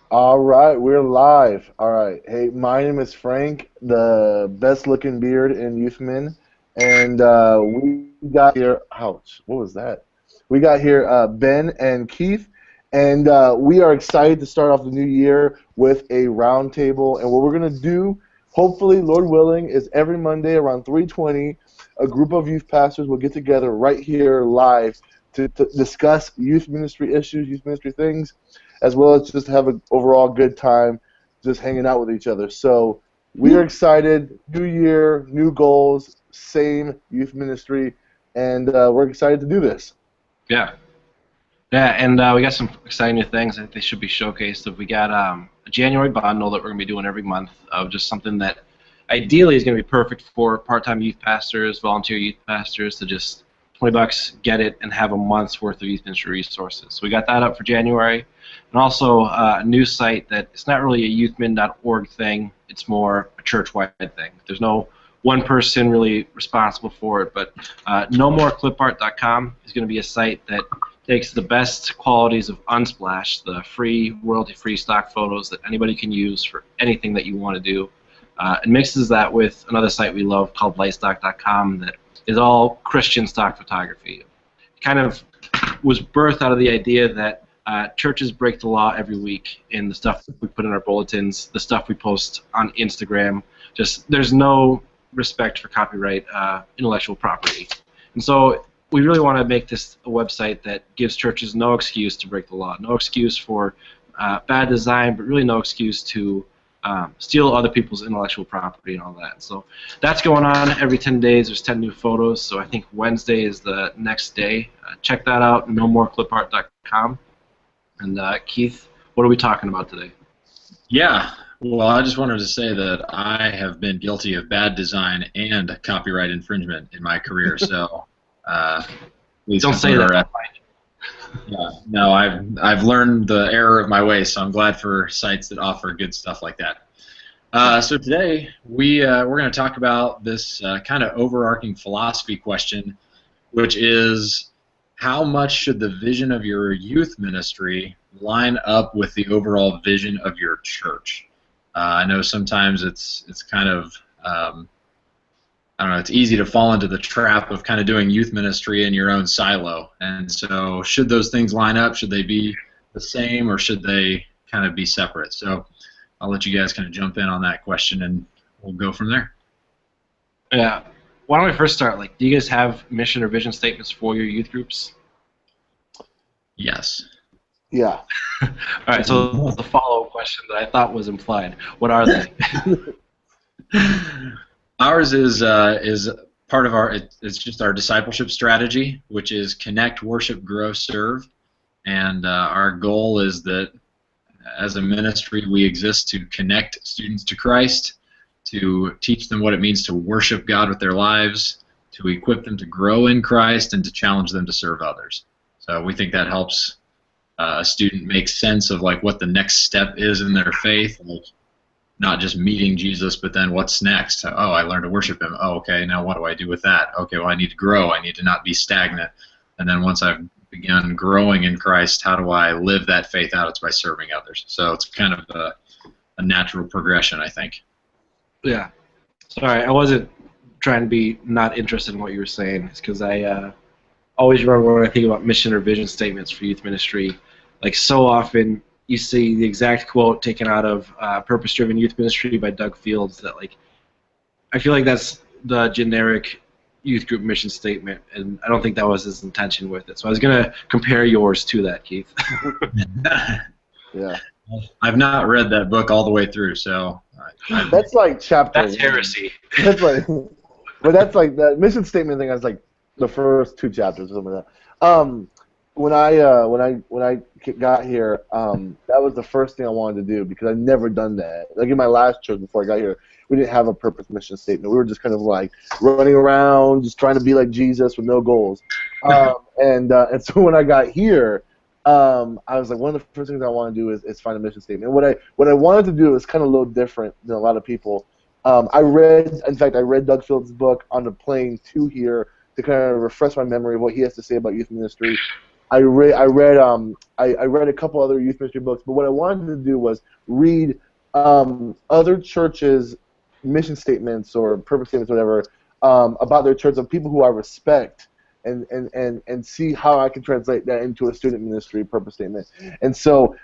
All right, we're live. All right. Hey, my name is Frank, the best looking beard in Youth Men. And we got here, ouch, what was that? We got here Ben and Keith, and we are excited to start off the new year with a roundtable. And what we're going to do, hopefully, Lord willing, is every Monday around 3:20, a group of youth pastors will get together right here live to discuss youth ministry issues, youth ministry things, as well as just have an overall good time just hanging out with each other. So we are excited. New year, new goals, same youth ministry, and we're excited to do this. Yeah. Yeah, and we got some exciting new things. I think they should be showcased. We got a January bundle that we're going to be doing every month of just something that ideally is going to be perfect for part-time youth pastors, volunteer youth pastors to just $20 get it and have a month's worth of youth ministry resources. So we got that up for January. And also a new site that it's not really a youthmin.org thing. It's more a church-wide thing. There's no one person really responsible for it, but nomoreclipart.com is going to be a site that takes the best qualities of Unsplash, the free, royalty-free stock photos that anybody can use for anything that you want to do, and mixes that with another site we love called lightstock.com that is all Christian stock photography. It kind of was birthed out of the idea that churches break the law every week in the stuff we put in our bulletins, the stuff we post on Instagram. Just there's no respect for copyright, intellectual property. And so we really want to make this a website that gives churches no excuse to break the law, no excuse for bad design, but really no excuse to steal other people's intellectual property and all that. So that's going on every 10 days. There's 10 new photos, so I think Wednesday is the next day. Check that out, nomoreclipart.com. And Keith, what are we talking about today? Yeah, well, I just wanted to say that I have been guilty of bad design and copyright infringement in my career, so please don't say that. Yeah, no, I've learned the error of my ways, so I'm glad for sites that offer good stuff like that. So today we're going to talk about this kind of overarching philosophy question, which is how much should the vision of your youth ministry line up with the overall vision of your church? I know sometimes it's kind of I don't know, it's easy to fall into the trap of kind of doing youth ministry in your own silo. And so should those things line up? Should they be the same, or should they kind of be separate? So I'll let you guys kind of jump in on that question, and we'll go from there. Yeah. Why don't we first start? Like, do you guys have mission or vision statements for your youth groups? Yes. Yeah. All right, so the follow-up question that I thought was implied. What are they? Ours is part of our. It's just our discipleship strategy, which is connect, worship, grow, serve, and our goal is that as a ministry we exist to connect students to Christ, to teach them what it means to worship God with their lives, to equip them to grow in Christ, and to challenge them to serve others. So we think that helps a student make sense of like what the next step is in their faith. Like, not just meeting Jesus, but then what's next? Oh, I learned to worship Him. Oh, okay, now what do I do with that? Okay, well, I need to grow. I need to not be stagnant. And then once I've begun growing in Christ, how do I live that faith out? It's by serving others. So it's kind of a natural progression, I think. Yeah. Sorry, I wasn't trying to be not interested in what you were saying. It's because I always remember when I think about mission or vision statements for youth ministry, like so often you see the exact quote taken out of Purpose-Driven Youth Ministry by Doug Fields that, like, I feel like that's the generic youth group mission statement, and I don't think that was his intention with it. So I was going to compare yours to that, Keith. Yeah. I've not read that book all the way through, so... That's like chapter. That's heresy. That's like, but that's like that mission statement thing. I was like the first two chapters or something like that. When I got here, that was the first thing I wanted to do because I'd never done that. Like in my last church before I got here, we didn't have a purpose mission statement. We were just kind of like running around, just trying to be like Jesus with no goals. And so when I got here, I was like, one of the first things I want to do is find a mission statement. What I wanted to do is kind of a little different than a lot of people. I read Doug Fields' book on the plane to here to kind of refresh my memory of what he has to say about youth ministry. I read a couple other youth ministry books, but what I wanted to do was read other churches' mission statements or purpose statements, whatever, about their church of people who I respect, and see how I can translate that into a student ministry purpose statement. And so,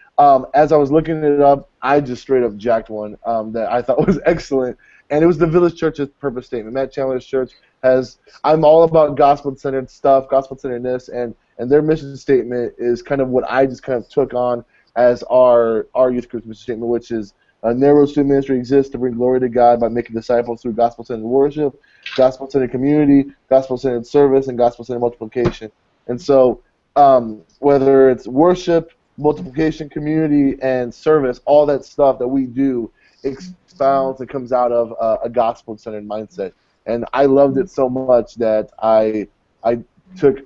as I was looking it up, I just straight up jacked one that I thought was excellent, and it was the Village Church's purpose statement. Matt Chandler's church has. I'm all about gospel-centered stuff, gospel-centeredness, and their mission statement is kind of what I just kind of took on as our youth group's mission statement, which is narrow student ministry exists to bring glory to God by making disciples through gospel-centered worship, gospel-centered community, gospel-centered service, and gospel-centered multiplication. And so whether it's worship, multiplication, community, and service, all that stuff that we do expounds and comes out of a gospel-centered mindset. And I loved it so much that I took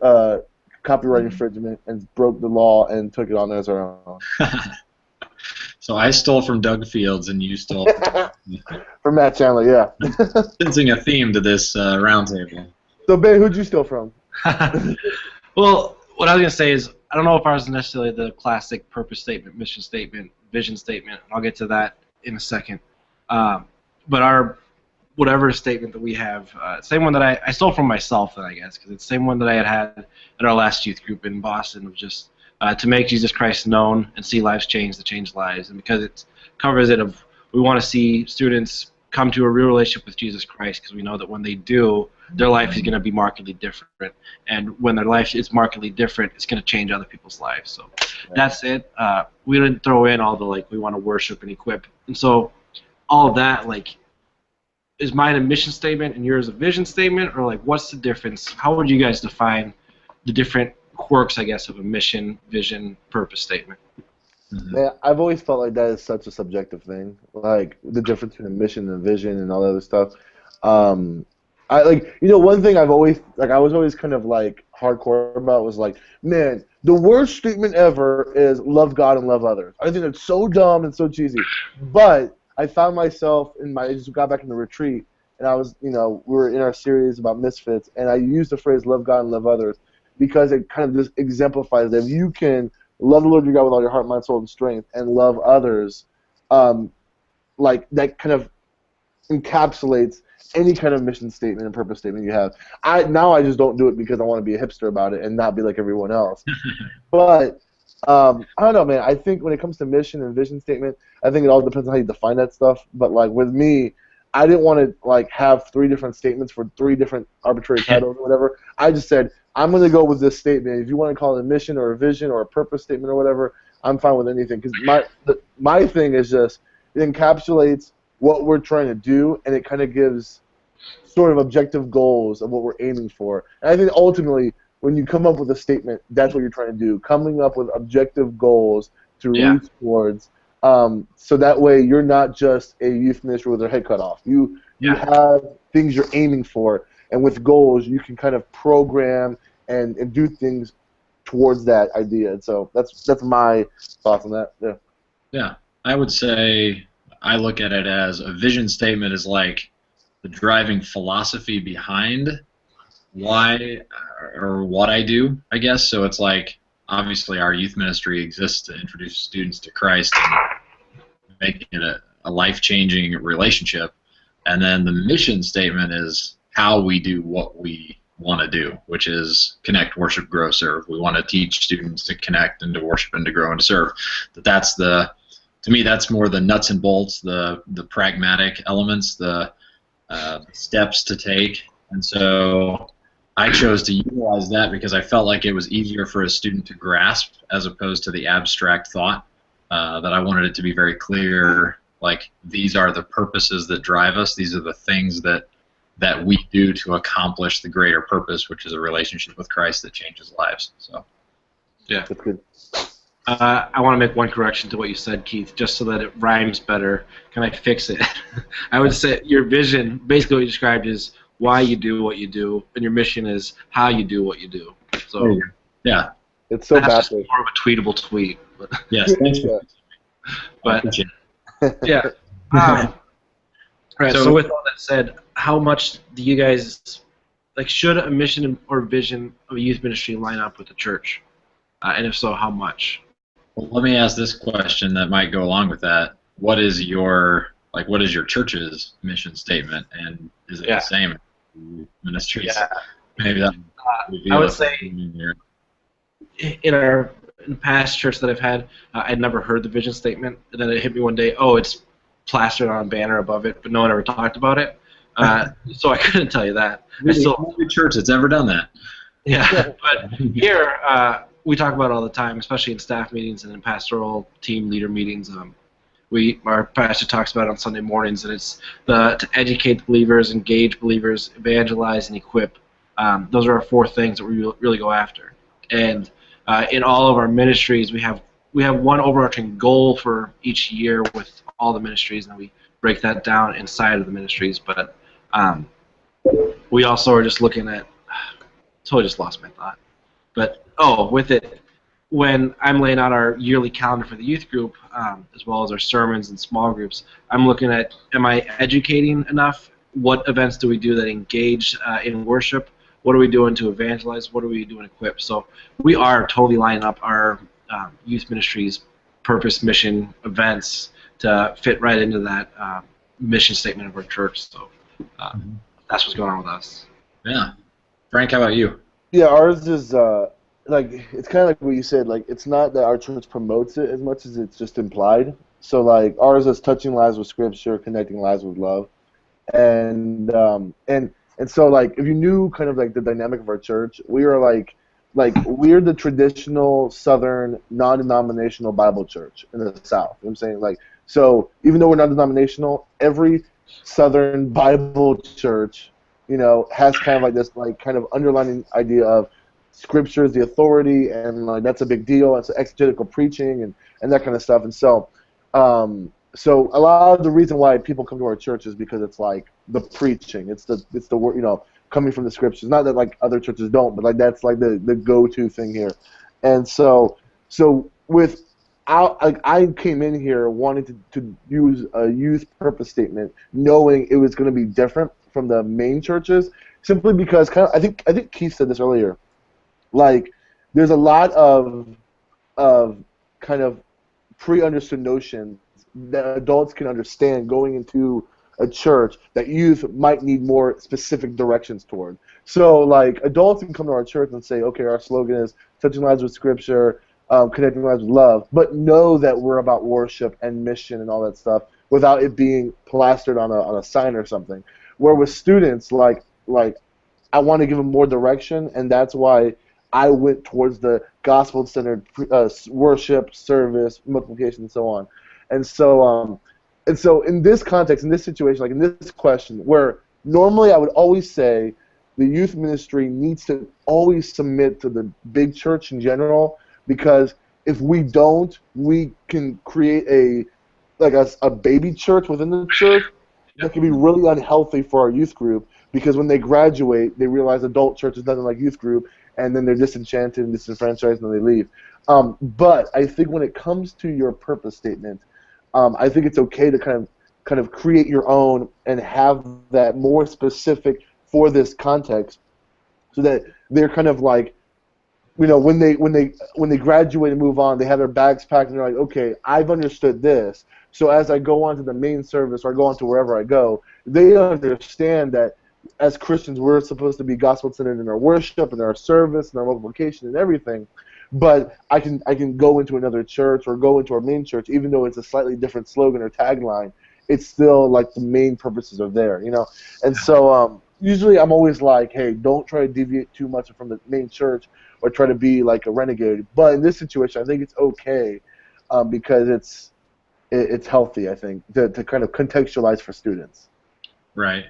copyright infringement and broke the law and took it on as our own. So I stole from Doug Fields, and you stole from Matt Chandler, yeah. Sensing a theme to this roundtable. So, Ben, who'd you steal from? Well, what I was going to say is, I don't know if ours is necessarily the classic purpose statement, mission statement, vision statement. I'll get to that in a second. But our whatever statement that we have, same one that I stole from myself, then I guess, because it's the same one that I had at our last youth group in Boston, of just to make Jesus Christ known and see lives change, to change lives. And because it covers it of, we want to see students come to a real relationship with Jesus Christ, because we know that when they do, their life is going to be markedly different. And when their life is markedly different, it's going to change other people's lives. So that's it. We didn't throw in all the, like, we want to worship and equip. And so all of that, like, is mine a mission statement and yours a vision statement? Or, like, what's the difference? How would you guys define the different quirks, I guess, of a mission, vision, purpose statement? Yeah, I've always felt like that is such a subjective thing, like the difference between a mission and vision and all that other stuff. I like, one thing I was always kind of like hardcore about was like, man, the worst statement ever is love God and love others. I think it's so dumb and so cheesy. But I found myself I just got back in the retreat, and I was, we were in our series about misfits, and I used the phrase love God and love others because it kind of just exemplifies that if you can love the Lord your God with all your heart, mind, soul, and strength, and love others, like that kind of encapsulates any kind of mission statement and purpose statement you have. Now I just don't do it because I want to be a hipster about it and not be like everyone else. But I don't know, man. I think when it comes to mission and vision statement, I think it all depends on how you define that stuff. But like with me, I didn't want to like have 3 different statements for 3 different arbitrary titles or whatever. I just said, I'm going to go with this statement. If you want to call it a mission or a vision or a purpose statement or whatever, I'm fine with anything. Because my thing is just, it encapsulates what we're trying to do, and it kind of gives sort of objective goals of what we're aiming for. And I think ultimately, when you come up with a statement, that's what you're trying to do, coming up with objective goals to reach towards, so that way you're not just a youth minister with their head cut off. You have things you're aiming for, and with goals, you can kind of program and do things towards that idea. And so that's my thoughts on that. Yeah. Yeah, I would say I look at it as a vision statement is like the driving philosophy behind why or what I do, I guess. So it's like, obviously our youth ministry exists to introduce students to Christ and make it a life-changing relationship. And then the mission statement is how we do what we want to do, which is connect, worship, grow, serve. We want to teach students to connect and to worship and to grow and to serve. To me, that's more the nuts and bolts, the pragmatic elements, the steps to take. And so I chose to utilize that because I felt like it was easier for a student to grasp as opposed to the abstract thought, that I wanted it to be very clear, like these are the purposes that drive us, these are the things that we do to accomplish the greater purpose, which is a relationship with Christ that changes lives. So, yeah, that's good. I want to make one correction to what you said, Keith, just so that it rhymes better. Can I fix it? I would say your vision, basically what you described, is why you do what you do, and your mission is how you do what you do. So, yeah, it's so that's just more of a tweetable tweet. But yes, thanks for but yeah. All right. So with all that said, how much do you guys should a mission or vision of a youth ministry line up with the church? And if so, how much? Well, let me ask this question that might go along with that. What is your church's mission statement, and is it Yeah. the same as ministries? Yeah. Maybe that I would say in the past church that I've had, I'd never heard the vision statement, and then it hit me one day. Oh, it's plastered on a banner above it, but no one ever talked about it. So I couldn't tell you that. Really, every church that's ever done that. Yeah, but here we talk about it all the time, especially in staff meetings and in pastoral team leader meetings. Our pastor talks about it on Sunday mornings, and it's to educate believers, engage believers, evangelize, and equip. Those are our 4 things that we really go after. And in all of our ministries, we have one overarching goal for each year with all the ministries, and we break that down inside of the ministries. But we also are just looking at. Totally just lost my thought. But with it, when I'm laying out our yearly calendar for the youth group, as well as our sermons and small groups, I'm looking at, am I educating enough? What events do we do that engage in worship? What are we doing to evangelize? What are we doing to equip? So we are totally lining up our youth ministries, purpose, mission, events to fit right into that mission statement of our church. So that's what's going on with us. Yeah. Frank, how about you? Yeah, ours is like, it's kind of like what you said. Like, it's not that our church promotes it as much as it's just implied. So like ours is touching lives with Scripture, connecting lives with love, and so like if you knew kind of like the dynamic of our church, we are like we're the traditional Southern non-denominational Bible church in the South. You know what I'm saying? Like, so even though we're non-denominational, every Southern Bible church, has kind of like this like kind of underlining idea of Scripture is the authority, and like that's a big deal. It's exegetical preaching and that kind of stuff. And so, so a lot of the reason why people come to our church is because it's like the preaching. It's the word, coming from the Scriptures. Not that like other churches don't, but like that's like the go-to thing here. And so I came in here wanting to use a youth purpose statement, knowing it was going to be different from the main churches, simply because I think Keith said this earlier. Like, there's a lot of kind of pre-understood notions that adults can understand going into a church that youth might need more specific directions toward. So, like, adults can come to our church and say, okay, our slogan is touching lives with Scripture, connecting lives with love, but know that we're about worship and mission and all that stuff without it being plastered on a sign or something. Where with students, like I want to give them more direction, and that's why I went towards the gospel-centered worship, service, multiplication, and so on. And so in this context, in this situation, like in this question, where normally I would always say the youth ministry needs to always submit to the big church in general, because if we don't, we can create a baby church within the church that can be really unhealthy for our youth group, because when they graduate, they realize adult church is nothing like youth group, and then they're disenchanted and disenfranchised, and then they leave. But I think when it comes to your purpose statement, I think it's okay to kind of create your own and have that more specific for this context, so that they're kind of like, when they graduate and move on, they have their bags packed and they're like, okay, I've understood this. So as I go on to the main service or I go on to wherever I go, they understand that as Christians we're supposed to be gospel-centered in our worship and our service and our multiplication and everything. But I can go into another church or go into our main church, even though it's a slightly different slogan or tagline. It's still like the main purposes are there, And so usually I'm always like, hey, don't try to deviate too much from the main church or try to be like a renegade. But in this situation, I think it's okay, because it's healthy, I think, to kind of contextualize for students. Right.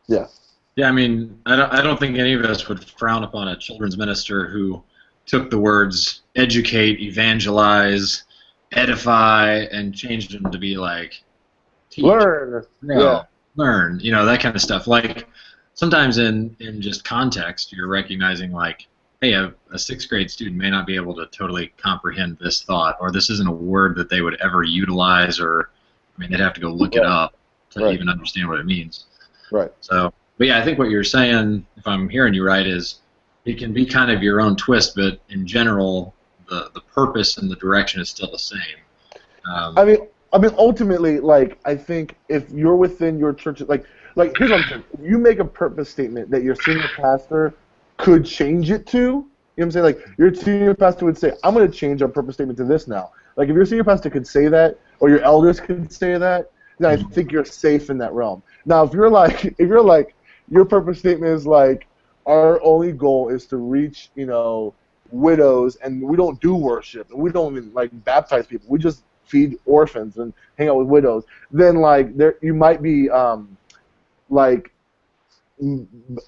Yeah. Yeah, I mean, I don't think any of us would frown upon a children's minister who took the words educate, evangelize, edify, and changed them to be like teach, learn, learn, that kind of stuff. Like, sometimes in just context, you're recognizing like, hey, a 6th grade student may not be able to totally comprehend this thought, or this isn't a word that they would ever utilize, or they'd have to go look it up to even understand what it means. Right. So, but yeah, I think what you're saying, if I'm hearing you right, is it can be kind of your own twist, but in general, the purpose and the direction is still the same. I mean, ultimately, like, I think if you're within your church, like here's what I'm saying. If you make a purpose statement that your senior pastor could change it to, you know what I'm saying? Like, your senior pastor would say, I'm going to change our purpose statement to this now. Like, if your senior pastor could say that, or your elders could say that, then I think you're safe in that realm. Now, if you're like, your purpose statement is like, our only goal is to reach, widows, and we don't do worship, and we don't even, like, baptize people. We just feed orphans and hang out with widows. Then, like, you might be, like,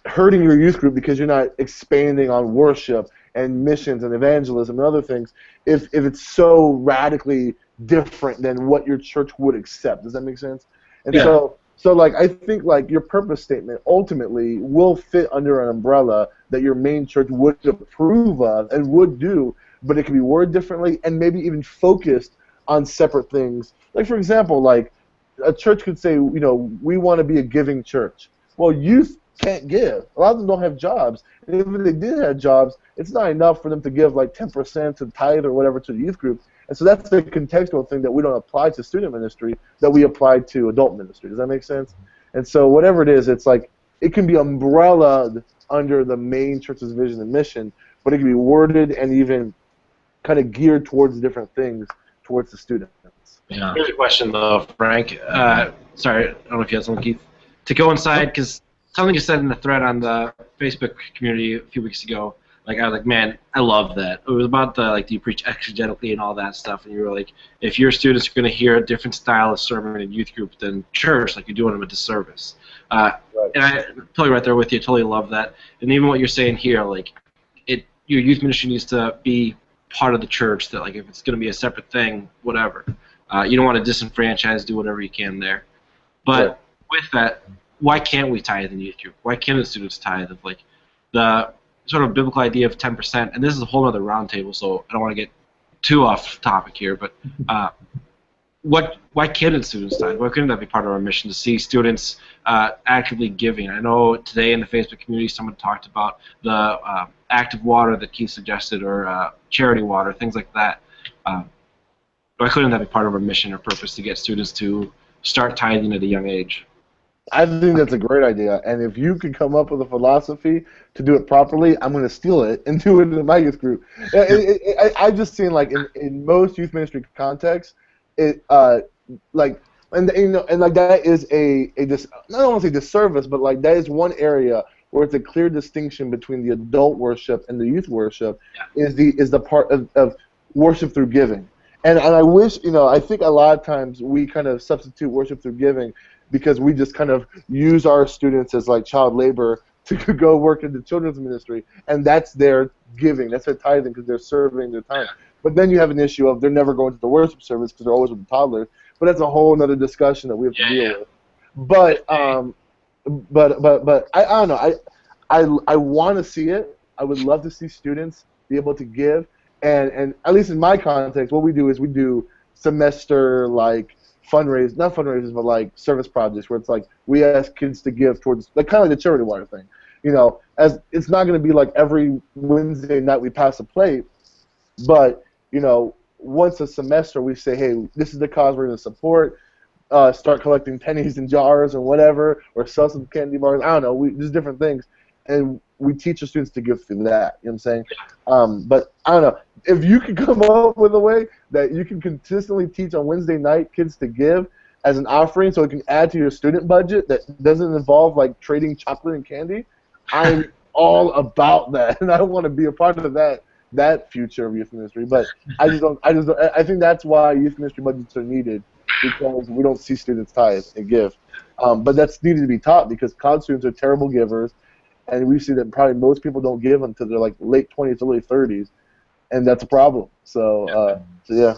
hurting your youth group because you're not expanding on worship and missions and evangelism and other things if it's so radically different than what your church would accept. Does that make sense? And so like, I think, like, your purpose statement ultimately will fit under an umbrella that your main church would approve of and would do, but it can be worded differently and maybe even focused on separate things. Like, for example, like, a church could say, we want to be a giving church. Well, youth can't give. A lot of them don't have jobs. And even if they did have jobs, it's not enough for them to give like 10% to tithe or whatever to the youth group. And so that's the contextual thing that we don't apply to student ministry that we apply to adult ministry. Does that make sense? And so whatever it is, it's like it can be umbrellaed under the main church's vision and mission, but it can be worded and even kind of geared towards different things towards the students. Yeah. Here's a question, though, Frank. Sorry, I don't know if you had something, Keith. To go inside, because something you said in the thread on the Facebook community a few weeks ago, like, I was like, man, I love that. It was about the, like, do you preach exegetically and all that stuff, and you were like, if your students are going to hear a different style of sermon in youth group than church, like, you're doing them a disservice. Right. And I'm totally right there with you. Totally love that. And even what you're saying here, like, your youth ministry needs to be part of the church, that, like, if it's going to be a separate thing, whatever. You don't want to disenfranchise, do whatever you can there. But with that, why can't we tithe in youth group? Why can't the students tithe? Of, like, the sort of biblical idea of 10%, and this is a whole other roundtable, so I don't want to get too off topic here, but why can't students tithe? Why couldn't that be part of our mission, to see students actively giving? I know today in the Facebook community someone talked about the active water that Keith suggested, or charity water, things like that. Why couldn't that be part of our mission or purpose, to get students to start tithing at a young age? I think that's a great idea, and if you could come up with a philosophy to do it properly, I'm going to steal it and do it in my youth group. I've just seen, like, in most youth ministry contexts, like, and like, that is I don't want to say disservice, but, like, that is one area where it's a clear distinction between the adult worship and the youth worship. Is the part of worship through giving. And I wish, I think a lot of times we kind of substitute worship through giving because we just kind of use our students as, like, child labor to go work in the children's ministry, and that's their giving, that's their tithing, because they're serving their time. But then you have an issue of they're never going to the worship service because they're always with the toddlers. But that's a whole other discussion that we have to deal with. But I don't know. I want to see it. I would love to see students be able to give. And at least in my context, what we do is we do semester, like, not fundraisers, but, like, service projects where it's like we ask kids to give towards, like, kind of like the charity water thing. As it's not going to be like every Wednesday night we pass a plate, but, once a semester we say, hey, this is the cause we're going to support. Start collecting pennies in jars or whatever, or sell some candy bars. I don't know. There's different things. And we teach the students to give through that. You know what I'm saying? But I don't know. If you can come up with a way that you can consistently teach on Wednesday night kids to give as an offering, so it can add to your student budget that doesn't involve, like, trading chocolate and candy, I'm all about that, and I want to be a part of that future of youth ministry. But I just don't. I think that's why youth ministry budgets are needed, because we don't see students tithe and give. But that's needed to be taught, because college students are terrible givers. And we see that probably most people don't give until they're, like, late 20s, early 30s, and that's a problem. So yeah.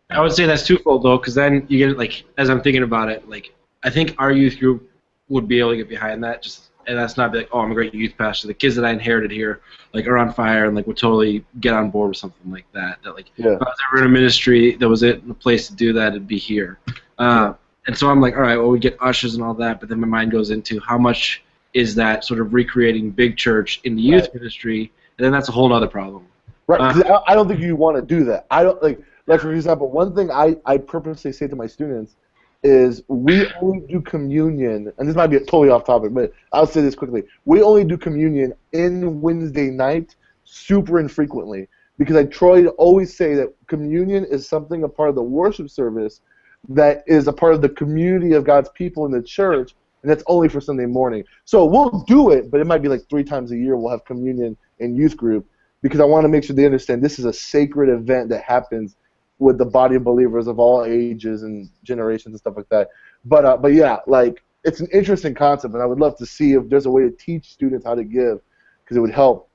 I would say that's twofold, though, because then you get, like, as I'm thinking about it, like, I think our youth group would be able to get behind that, and that's not be like, oh, I'm a great youth pastor. The kids that I inherited here, like, are on fire and, like, would totally get on board with something like that. That, like, if I was ever in a ministry that was it, a place to do that, it'd be here. And so I'm like, all right, well, we get ushers and all that, but then my mind goes into how much is that sort of recreating big church in the youth ministry, and then that's a whole other problem. Right, 'cause I don't think you want to do that. I don't like for example, one thing I purposely say to my students is we only do communion, and this might be totally off topic, but I'll say this quickly. We only do communion in Wednesday night, super infrequently, because I try to always say that communion is something a part of the worship service that is a part of the community of God's people in the church, and that's only for Sunday morning. So we'll do it, but it might be like 3 times a year we'll have communion in youth group, because I want to make sure they understand this is a sacred event that happens with the body of believers of all ages and generations and stuff like that. But yeah, like it's an interesting concept, and I would love to see if there's a way to teach students how to give, because it would help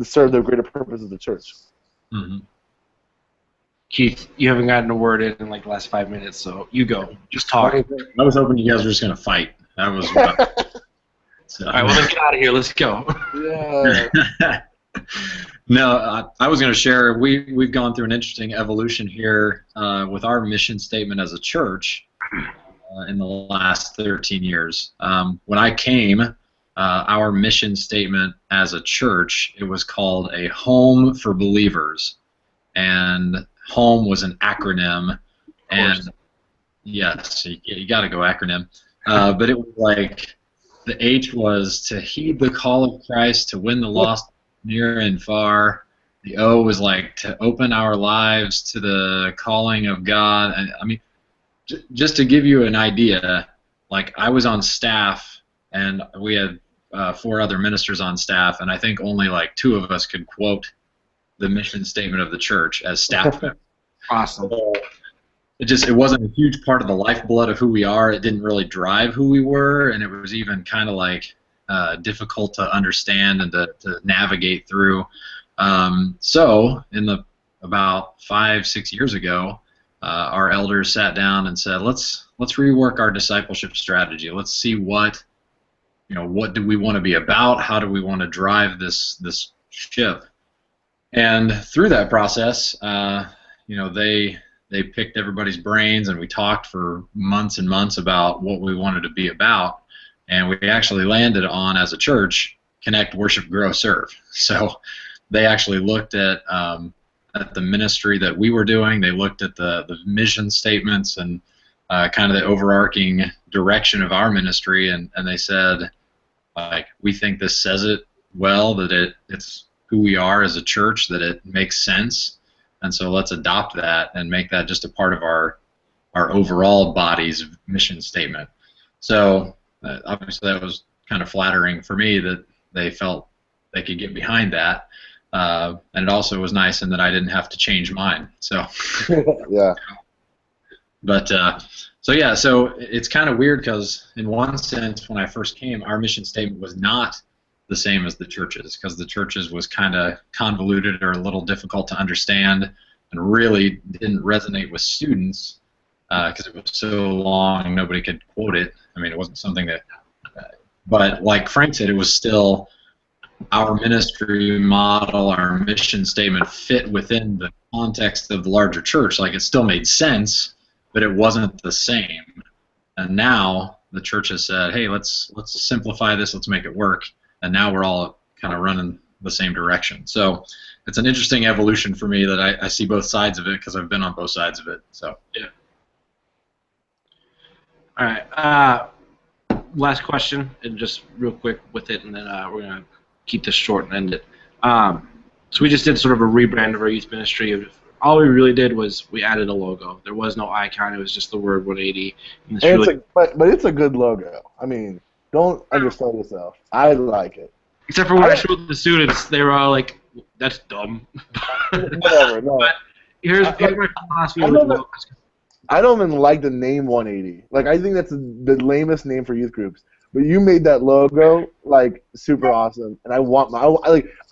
serve the greater purpose of the church. Mm-hmm. Keith, you haven't gotten a word in like the last 5 minutes, so you go. Just talk. I was hoping you guys were just going to fight. That was. So. All right, well then get out of here. Let's go. Yeah. No, I was going to share. We've gone through an interesting evolution here with our mission statement as a church in the last 13 years. When I came, our mission statement as a church, it was called a home for believers, and home was an acronym. And yes, you got to go acronym. But it was like the H was to heed the call of Christ, to win the lost near and far. The O was like to open our lives to the calling of God. And I mean, just to give you an idea, like I was on staff, and we had 4 other ministers on staff, and I think only like 2 of us could quote the mission statement of the church as staff members. Awesome. So it wasn't a huge part of the lifeblood of who we are. It didn't really drive who we were, and it was even kind of like difficult to understand and to navigate through. So about 5-6 years ago, our elders sat down and said, let's rework our discipleship strategy. Let's see what do we want to be about? How do we want to drive this ship? And through that process, they picked everybody's brains, and we talked for months and months about what we wanted to be about. And we actually landed on, as a church, connect, worship, grow, serve. So they actually looked at the ministry that we were doing. They looked at the mission statements and kind of the overarching direction of our ministry, and they said, like, we think this says it well, that it's who we are as a church, that it makes sense, and so let's adopt that and make that just a part of our overall body's mission statement. So obviously that was kind of flattering for me that they felt they could get behind that, and it also was nice in that I didn't have to change mine. So Yeah. But so it's kind of weird, because in one sense, when I first came, our mission statement was not the same as the churches, because the churches was kind of convoluted or a little difficult to understand, and really didn't resonate with students because it was so long, nobody could quote it. I mean, it wasn't something that, but like Frank said, it was still our ministry model, our mission statement fit within the context of the larger church. Like, it still made sense, but it wasn't the same. And now the church has said, hey, let's simplify this, let's make it work, and now we're all kind of running the same direction. So it's an interesting evolution for me that I see both sides of it, because I've been on both sides of it. So yeah. All right. Last question, and just real quick with it, and then we're going to keep this short and end it. So we just did sort of a rebrand of our youth ministry. All we really did was we added a logo. There was no icon. It was just the word 180. And but it's a good logo. I mean, don't undersell yourself. I like it. Except for when I showed the students, they were all like, that's dumb. Whatever, no. But here's my philosophy with logos. I don't even like the name 180. Like, I think that's the lamest name for youth groups. But you made that logo like super awesome, and I want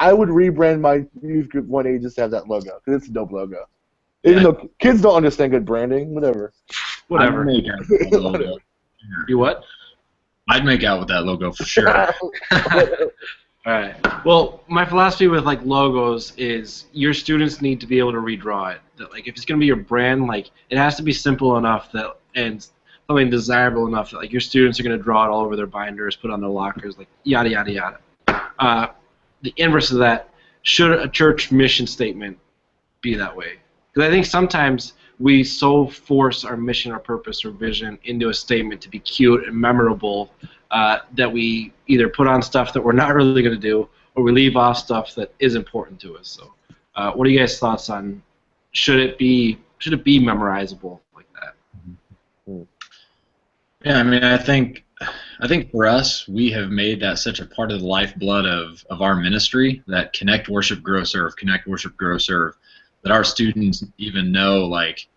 I would rebrand my youth group 180 just to have that logo, because it's a dope logo. Even though kids don't understand good branding, whatever. Whatever. I'd make out with that logo. You what? I'd make out with that logo for sure. All right. Well, my philosophy with like logos is your students need to be able to redraw it. That, like, if it's gonna be your brand, like, it has to be simple enough that and something desirable enough that like your students are gonna draw it all over their binders, put it on their lockers, like yada yada yada. The inverse of that, should a church mission statement be that way? Because I think sometimes we so force our mission or purpose or vision into a statement to be cute and memorable that we either put on stuff that we're not really going to do, or we leave off stuff that is important to us. So, what are you guys' thoughts on should it be memorizable like that? Yeah, I mean, I think for us, we have made that such a part of the lifeblood of our ministry, that connect, worship, grow, serve, connect, worship, grow, serve, that our students even know, like,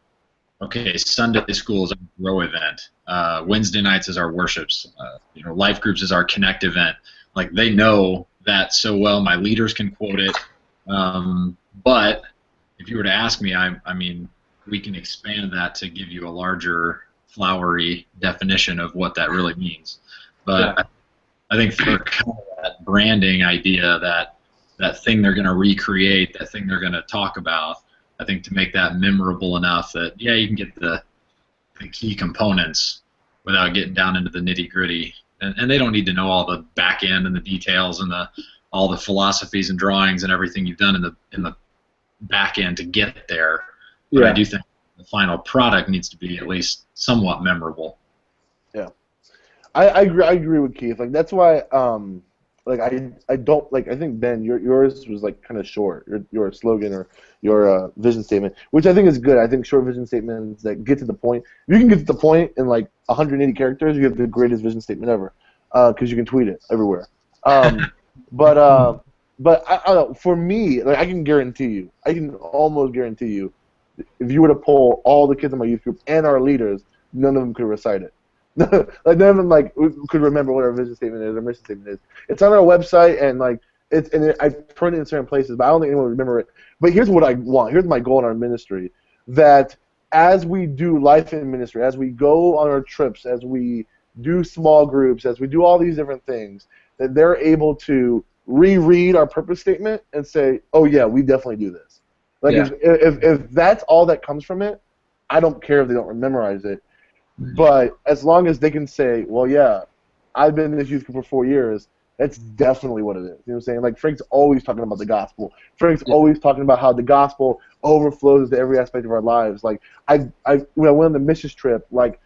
okay, Sunday school is our grow event, Wednesday nights is our worships, life groups is our connect event. Like, they know that so well. My leaders can quote it, but if you were to ask me, I mean, we can expand that to give you a larger, flowery definition of what that really means. But yeah. I think for kind of that branding idea, that thing they're going to recreate, that thing they're going to talk about, I think to make that memorable enough that, yeah, you can get the key components without getting down into the nitty-gritty. And they don't need to know all the back end and the details and all the philosophies and drawings and everything you've done in the back end to get there. But I do think the final product needs to be at least somewhat memorable. Yeah, I agree with Keith. Like, that's why I don't like. I think, Ben, yours was like kind of short. Your slogan or your vision statement, which I think is good. I think short vision statements that get to the point. If you can get to the point in like 180 characters, you have the greatest vision statement ever, because you can tweet it everywhere. But I don't know. For me, like, I can almost guarantee you, if you were to poll all the kids in my youth group and our leaders, none of them could recite it. Like, none of them could remember what our vision statement is, our mission statement is. It's on our website, and I print it in certain places, but I don't think anyone would remember it. But here's what I want. Here's my goal in our ministry: that as we do life in ministry, as we go on our trips, as we do small groups, as we do all these different things, that they're able to reread our purpose statement and say, "Oh yeah, we definitely do this." Like, if that's all that comes from it, I don't care if they don't memorize it. But as long as they can say, well, yeah, I've been in this youth group for 4 years, that's definitely what it is. You know what I'm saying? Like, Frank's always talking about the gospel. Frank's always talking about how the gospel overflows to every aspect of our lives. Like, when I went on the missions trip, like,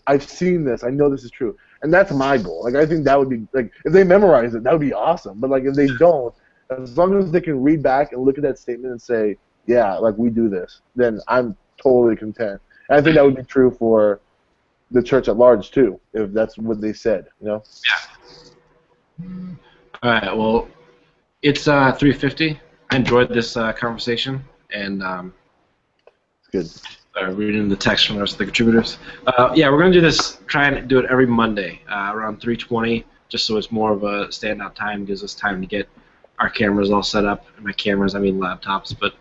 I've seen this. I know this is true. And that's my goal. Like, I think that would be, like, if they memorize it, that would be awesome. But, like, if they don't, as long as they can read back and look at that statement and say, yeah, like, we do this, then I'm totally content. And I think that would be true for the church at large, too, if that's what they said, you know? Yeah. All right, well, it's 3:50. I enjoyed this conversation, and it's good. Reading the text from the rest of the contributors. Yeah, we're going to do this, try and do it every Monday around 3:20, just so it's more of a standout time, gives us time to get our cameras all set up. And by cameras, I mean laptops. But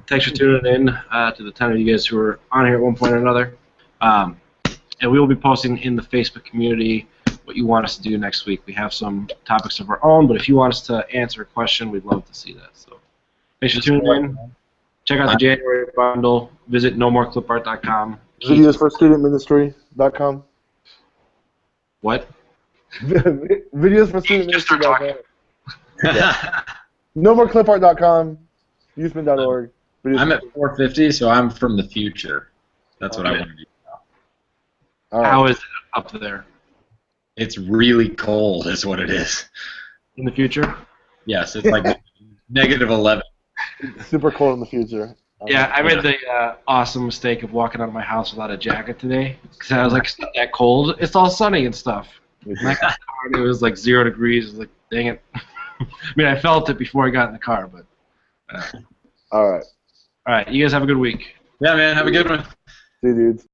thanks for tuning in to the 10 of you guys who are on here at one point or another. And we will be posting in the Facebook community what you want us to do next week. We have some topics of our own, but if you want us to answer a question, we'd love to see that. So thanks for tuning in. Check out the January bundle. Visit nomoreclipart.com. Videosforstudentministry.com. What? Videosforstudentministry.com. Yeah. Nomoreclipart.com. Youthman.org. I'm at 450, so I'm from the future. That's what I want to do. Right. How is it up there? It's really cold, is what it is. In the future? Yes, it's like -11. It's super cold in the future. Yeah, I made the awesome mistake of walking out of my house without a jacket today because I was like, it's not that cold. It's all sunny and stuff. And I got in the car and it was like 0 degrees. I was like, dang it. I mean, I felt it before I got in the car, but. All right. All right, you guys have a good week. Yeah, man, have a good one. See you, dudes.